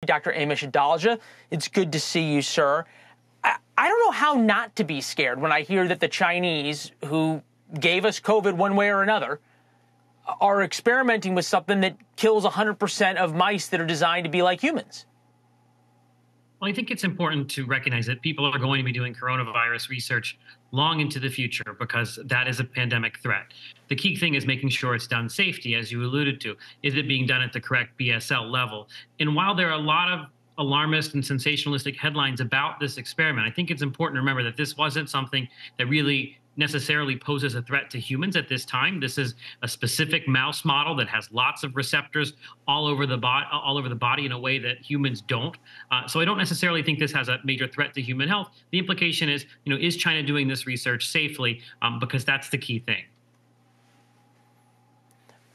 Dr. Amish Adalja, it's good to see you, sir. I don't know how not to be scared when I hear that the Chinese, who gave us COVID one way or another, are experimenting with something that kills 100% of mice that are designed to be like humans. Well, I think it's important to recognize that people are going to be doing coronavirus research long into the future because that is a pandemic threat. The key thing is making sure it's done safely, as you alluded to. Is it being done at the correct BSL level? And while there are a lot of alarmist and sensationalistic headlines about this experiment, I think it's important to remember that this wasn't something that really necessarily poses a threat to humans at this time. This is a specific mouse model that has lots of receptors all over the body in a way that humans don't. So I don't necessarily think this has a major threat to human health. The implication is China doing this research safely? Because that's the key thing.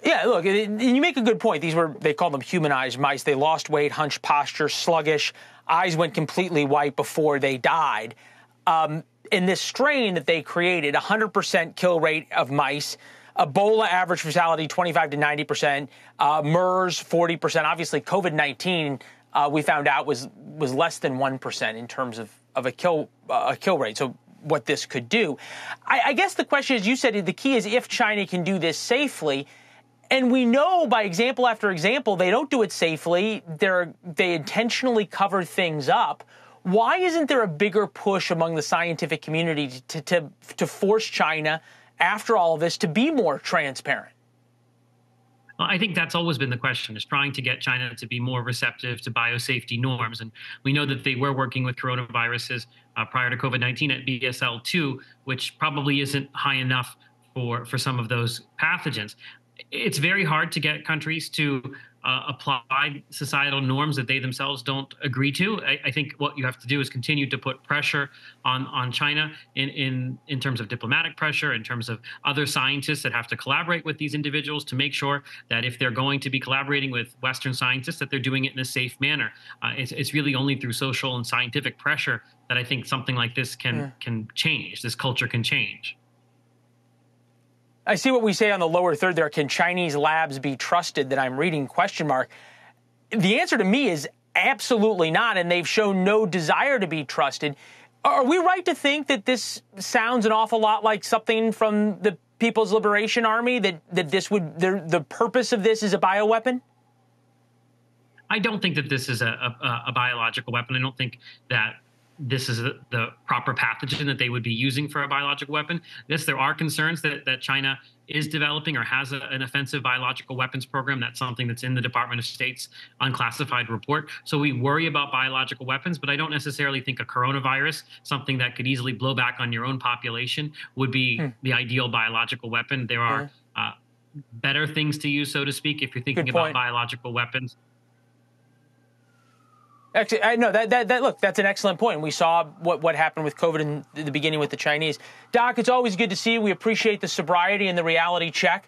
Yeah, look, you make a good point. They called them humanized mice. They lost weight, hunched posture, sluggish, eyes went completely white before they died. In this strain that they created, 100% kill rate of mice, Ebola average fatality 25 to 90%, MERS 40%. Obviously, COVID-19 we found out was less than 1% in terms of a kill rate. So what this could do, I guess the question is, you said the key is if China can do this safely. And we know by example after example, they don't do it safely. They intentionally cover things up. Why isn't there a bigger push among the scientific community to force China, after all of this, to be more transparent? Well, I think that's always been the question, is trying to get China to be more receptive to biosafety norms. And we know that they were working with coronaviruses prior to COVID-19 at BSL-2, which probably isn't high enough for some of those pathogens. It's very hard to get countries to apply societal norms that they themselves don't agree to. I think what you have to do is continue to put pressure on China in terms of diplomatic pressure, in terms of other scientists that have to collaborate with these individuals to make sure that if they're going to be collaborating with Western scientists, that they're doing it in a safe manner. It's really only through social and scientific pressure that I think something like this can change. This culture can change. I see what we say on the lower third there. Can Chinese labs be trusted? That I'm reading question mark. The answer to me is absolutely not, and they've shown no desire to be trusted. Are we right to think that this sounds an awful lot like something from the People's Liberation Army, that the purpose of this is a bioweapon? I don't think that this is a biological weapon. I don't think that this is the proper pathogen that they would be using for a biological weapon. Yes, there are concerns that China is developing or has an offensive biological weapons program. That's something that's in the Department of State's unclassified report. So we worry about biological weapons, but I don't necessarily think a coronavirus, something that could easily blow back on your own population, would be the ideal biological weapon. There are better things to use, so to speak, if you're thinking about biological weapons. Actually, I know look, that's an excellent point. We saw what happened with COVID in the beginning with the Chinese. Doc, it's always good to see you. We appreciate the sobriety and the reality check.